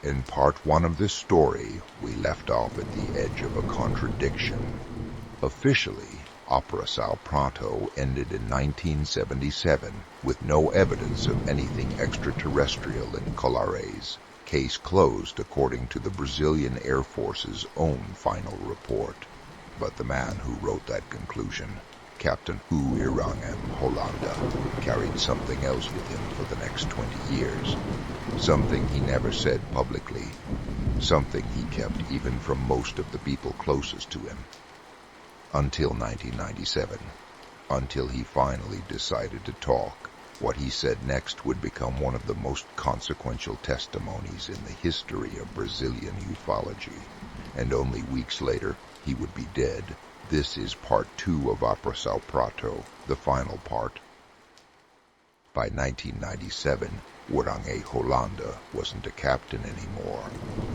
In part one of this story, we left off at the edge of a contradiction. Officially, Operação Prato ended in 1977 with no evidence of anything extraterrestrial in Colares. Case closed according to the Brazilian Air Force's own final report. But the man who wrote that conclusion, Captain Uyrangê Hollanda, carried something else with him for the next 20 years. Something he never said publicly. Something he kept even from most of the people closest to him. Until 1997. Until he finally decided to talk. What he said next would become one of the most consequential testimonies in the history of Brazilian ufology. And only weeks later, he would be dead. This is part 2 of Operação Prato, the final part. By 1997, Uyrangê Hollanda wasn't a captain anymore.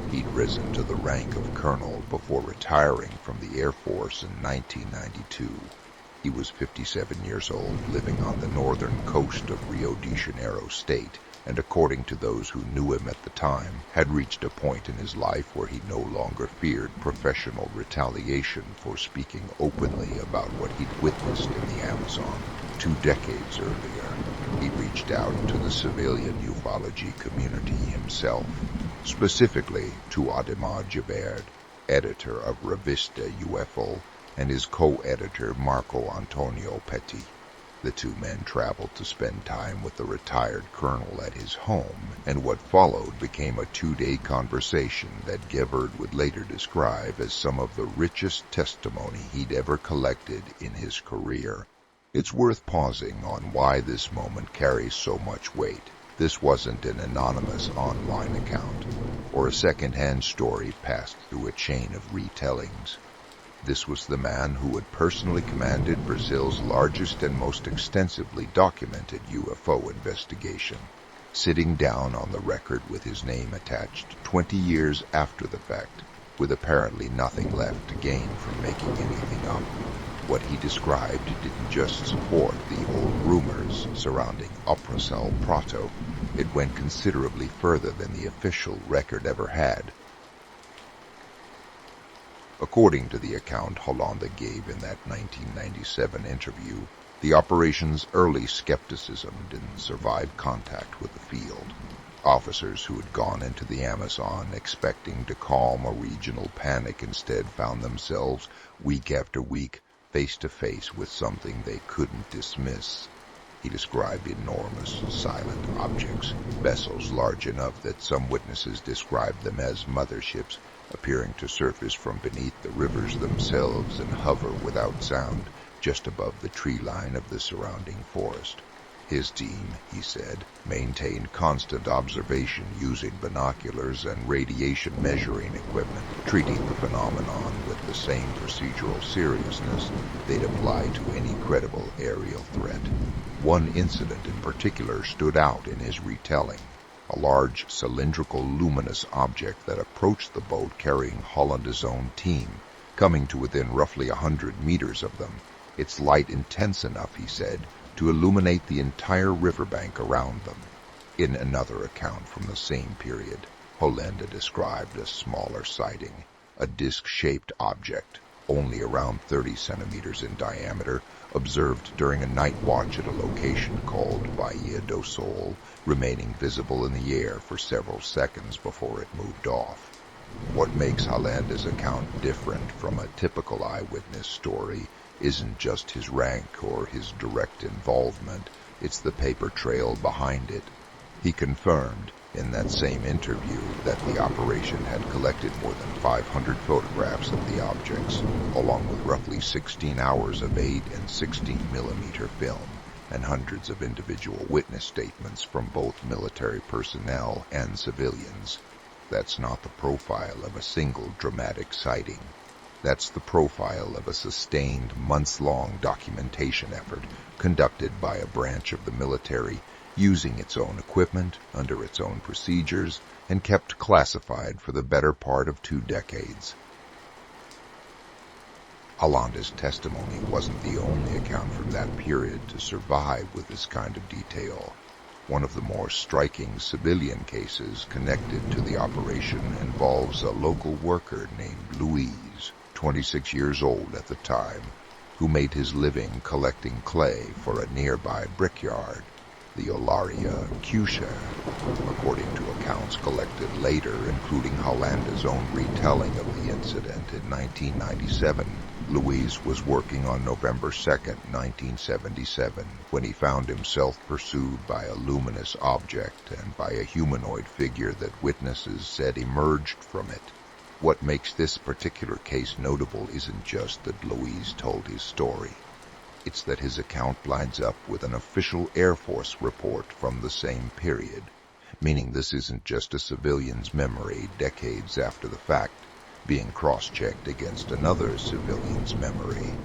He'd risen to the rank of colonel before retiring from the Air Force in 1992. He was 57 years old, living on the northern coast of Rio de Janeiro state, and according to those who knew him at the time, had reached a point in his life where he no longer feared professional retaliation for speaking openly about what he'd witnessed in the Amazon. 2 decades earlier, he reached out to the civilian ufology community himself, specifically to Ademar Gibert, editor of Revista UFO, and his co-editor Marco Antonio Petit. The 2 men traveled to spend time with the retired colonel at his home, and what followed became a 2-day conversation that Gibert would later describe as some of the richest testimony he'd ever collected in his career. It's worth pausing on why this moment carries so much weight. This wasn't an anonymous online account, or a second-hand story passed through a chain of retellings. This was the man who had personally commanded Brazil's largest and most extensively documented UFO investigation, sitting down on the record with his name attached 20 years after the fact, with apparently nothing left to gain from making anything up. What he described didn't just support the old rumors surrounding Operação Prato. It went considerably further than the official record ever had. According to the account Hollanda gave in that 1997 interview, the operation's early skepticism didn't survive contact with the field. Officers who had gone into the Amazon expecting to calm a regional panic instead found themselves, week after week, face-to-face with something they couldn't dismiss. He described enormous, silent objects, vessels large enough that some witnesses described them as motherships, appearing to surface from beneath the rivers themselves and hover without sound just above the tree line of the surrounding forest. His team, he said, maintained constant observation using binoculars and radiation measuring equipment, treating the phenomenon with the same procedural seriousness they'd apply to any credible aerial threat. One incident in particular stood out in his retelling. A large cylindrical luminous object that approached the boat carrying Hollanda's own team, coming to within roughly 100 meters of them. Its light intense enough, he said, to illuminate the entire riverbank around them. In another account from the same period, Hollanda described a smaller sighting, a disc-shaped object, only around 30 centimeters in diameter, observed during a night watch at a location called Bahia do Sol, remaining visible in the air for several seconds before it moved off. What makes Hollanda's account different from a typical eyewitness story isn't just his rank or his direct involvement, it's the paper trail behind it. He confirmed in that same interview that the operation had collected more than 500 photographs of the objects, along with roughly 16 hours of 8 and 16mm film, and hundreds of individual witness statements from both military personnel and civilians. That's not the profile of a single dramatic sighting. That's the profile of a sustained, months-long documentation effort conducted by a branch of the military using its own equipment, under its own procedures, and kept classified for the better part of 2 decades. Hollanda's testimony wasn't the only account from that period to survive with this kind of detail. One of the more striking civilian cases connected to the operation involves a local worker named Louise, 26 years old at the time, who made his living collecting clay for a nearby brickyard, the Olaria Cusha. According to accounts collected later, including Hollanda's own retelling of the incident in 1997, Louise was working on November 2, 1977, when he found himself pursued by a luminous object and by a humanoid figure that witnesses said emerged from it. What makes this particular case notable isn't just that Louise told his story. It's that his account lines up with an official Air Force report from the same period, meaning this isn't just a civilian's memory decades after the fact, being cross-checked against another civilian's memory.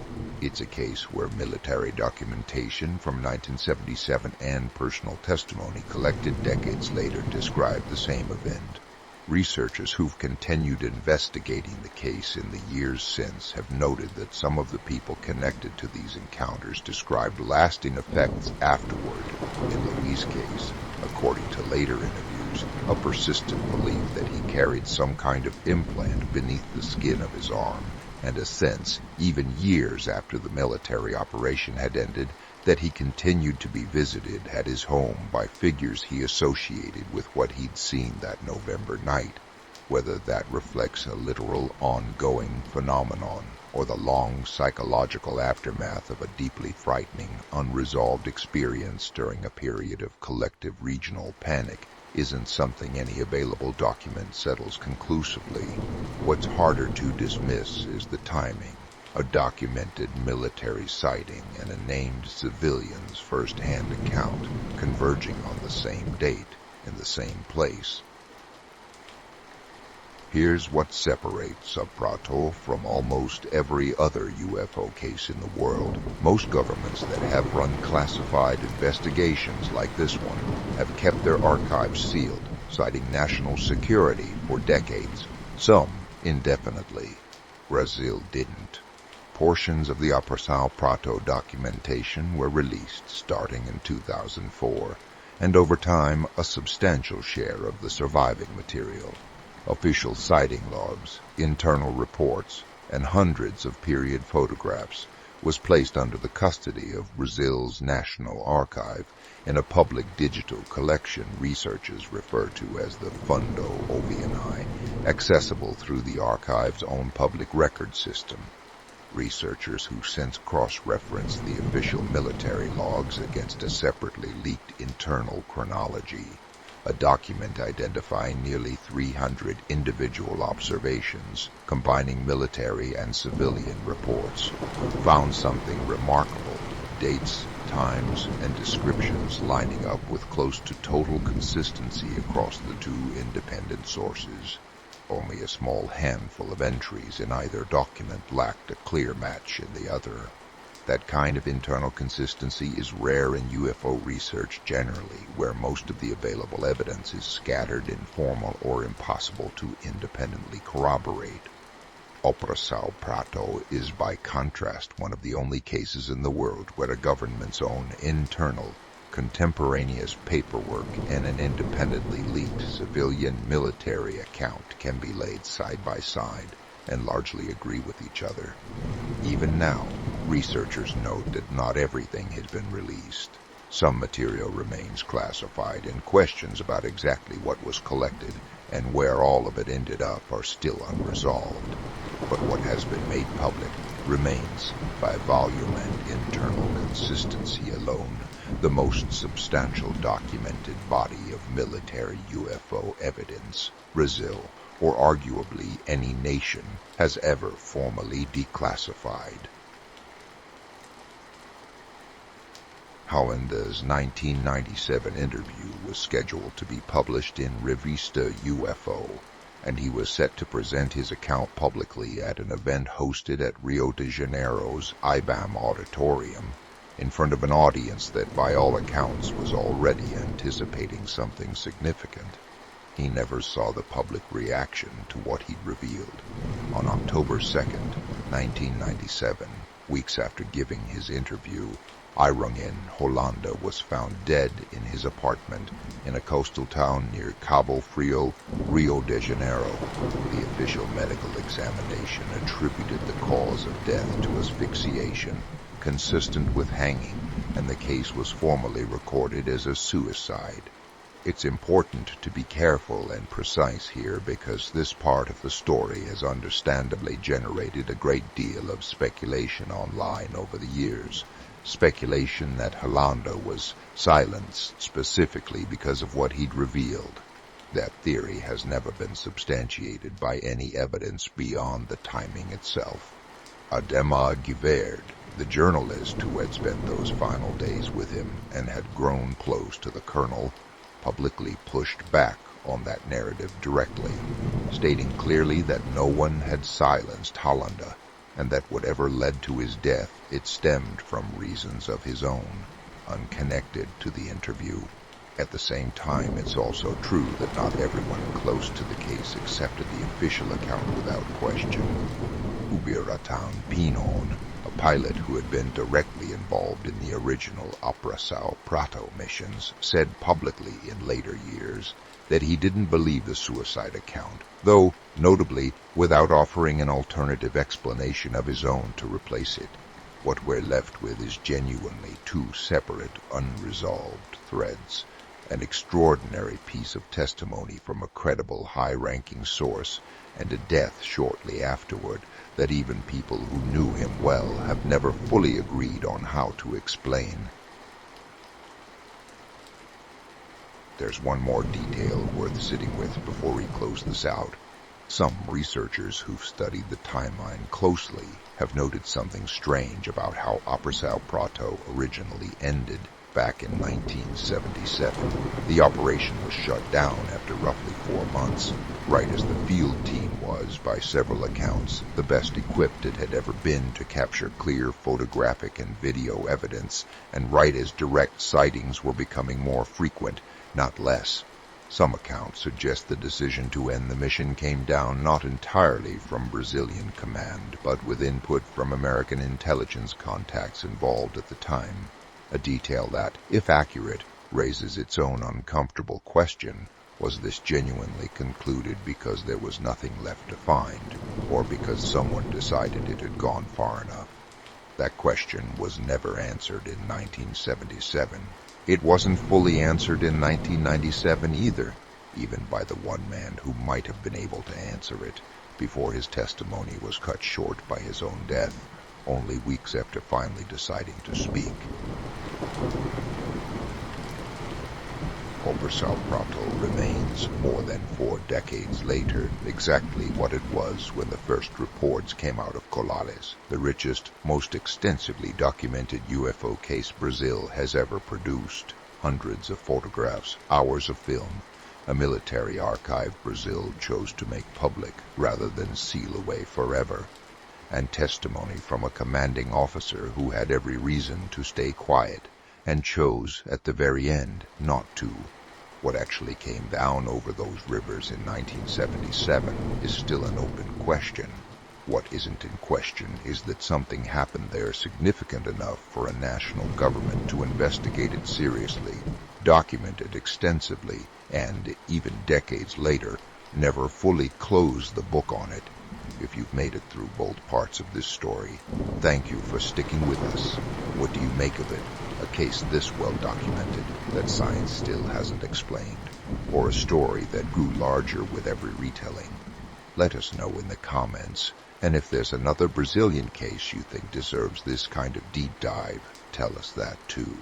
It's a case where military documentation from 1977 and personal testimony collected decades later describe the same event. Researchers who've continued investigating the case in the years since have noted that some of the people connected to these encounters described lasting effects afterward. In Louise's case, according to later interviews, a persistent belief that he carried some kind of implant beneath the skin of his arm, and a sense, even years after the military operation had ended, that he continued to be visited at his home by figures he associated with what he'd seen that November night, whether that reflects a literal ongoing phenomenon or the long psychological aftermath of a deeply frightening, unresolved experience during a period of collective regional panic isn't something any available document settles conclusively. What's harder to dismiss is the timing. A documented military sighting and a named civilian's first-hand account converging on the same date in the same place. Here's what separates Prato from almost every other UFO case in the world. Most governments that have run classified investigations like this one have kept their archives sealed, citing national security for decades, some indefinitely. Brazil didn't. Portions of the Operação Prato documentation were released starting in 2004, and over time a substantial share of the surviving material, official sighting logs, internal reports, and hundreds of period photographs, was placed under the custody of Brazil's National Archive in a public digital collection researchers refer to as the Fundo Oviani, accessible through the archive's own public record system. Researchers who since cross-referenced the official military logs against a separately leaked internal chronology, a document identifying nearly 300 individual observations, combining military and civilian reports, found something remarkable: dates, times, and descriptions lining up with close to total consistency across the two independent sources. Only a small handful of entries in either document lacked a clear match in the other. That kind of internal consistency is rare in UFO research generally, where most of the available evidence is scattered, informal, or impossible to independently corroborate. Operação Prato is by contrast one of the only cases in the world where a government's own internal, contemporaneous paperwork and an independently leaked civilian military account can be laid side by side and largely agree with each other. Even now, researchers note that not everything has been released. Some material remains classified, and questions about exactly what was collected and where all of it ended up are still unresolved. But what has been made public remains, by volume and internal consistency alone, the most substantial documented body of military UFO evidence Brazil, or arguably any nation, has ever formally declassified. Hollanda's 1997 interview was scheduled to be published in Revista UFO, and he was set to present his account publicly at an event hosted at Rio de Janeiro's IBAM Auditorium, in front of an audience that by all accounts was already anticipating something significant. He never saw the public reaction to what he'd revealed. On October 2nd, 1997, Weeks after giving his interview, Uyrangê Hollanda was found dead in his apartment in a coastal town near Cabo Frio, Rio de Janeiro. The official medical examination attributed the cause of death to asphyxiation, consistent with hanging, and the case was formally recorded as a suicide. It's important to be careful and precise here because this part of the story has understandably generated a great deal of speculation online over the years. Speculation that Hollanda was silenced specifically because of what he'd revealed. That theory has never been substantiated by any evidence beyond the timing itself. Adema Giverd, the journalist who had spent those final days with him and had grown close to the colonel, publicly pushed back on that narrative directly, stating clearly that no one had silenced Hollanda, and that whatever led to his death, it stemmed from reasons of his own, unconnected to the interview. At the same time, it's also true that not everyone close to the case accepted the official account without question. Ubiratan Pinon, a pilot who had been directly involved in the original Operação Prato missions, said publicly in later years that he didn't believe the suicide account, though, notably, without offering an alternative explanation of his own to replace it. What we're left with is genuinely two separate, unresolved threads, an extraordinary piece of testimony from a credible, high-ranking source, and a death shortly afterward that even people who knew him well have never fully agreed on how to explain. There's one more detail worth sitting with before we close this out. Some researchers who've studied the timeline closely have noted something strange about how Operação Prato originally ended back in 1977. The operation was shut down after roughly 4 months, right as the field team was, by several accounts, the best equipped it had ever been to capture clear photographic and video evidence, and right as direct sightings were becoming more frequent, not less. Some accounts suggest the decision to end the mission came down not entirely from Brazilian command, but with input from American intelligence contacts involved at the time. A detail that, if accurate, raises its own uncomfortable question: was this genuinely concluded because there was nothing left to find, or because someone decided it had gone far enough? That question was never answered in 1977. It wasn't fully answered in 1997 either, even by the one man who might have been able to answer it, before his testimony was cut short by his own death, only weeks after finally deciding to speak. Operação Prato remains, more than 4 decades later, exactly what it was when the first reports came out of Colares, the richest, most extensively documented UFO case Brazil has ever produced. Hundreds of photographs, hours of film, a military archive Brazil chose to make public rather than seal away forever, and testimony from a commanding officer who had every reason to stay quiet and chose, at the very end, not to. What actually came down over those rivers in 1977 is still an open question. What isn't in question is that something happened there significant enough for a national government to investigate it seriously, document it extensively, and, even decades later, never fully close the book on it. If you've made it through both parts of this story, thank you for sticking with us. What do you make of it? A case this well documented that science still hasn't explained, or a story that grew larger with every retelling? Let us know in the comments, and if there's another Brazilian case you think deserves this kind of deep dive, tell us that too.